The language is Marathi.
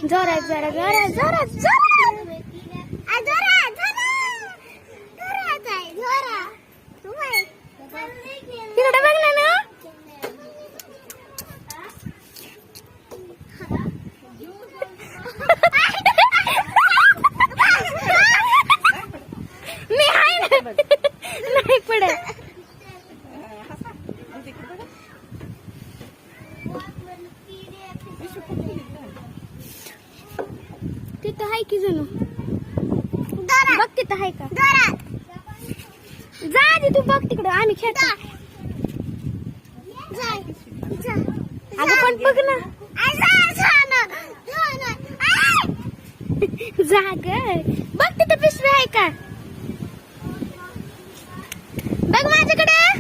जोरात जरा जोरात जोरात तिकडे बघ ना मी आहे ना नाही पडत तिथं आहे की जणू बघ तिथं आहे का जा आधी तू बघ तिकडं आम्ही खेळतो अगं पण बघ ना जा ग बघ तिथं पिशवी आहे का बघ माझ्याकडे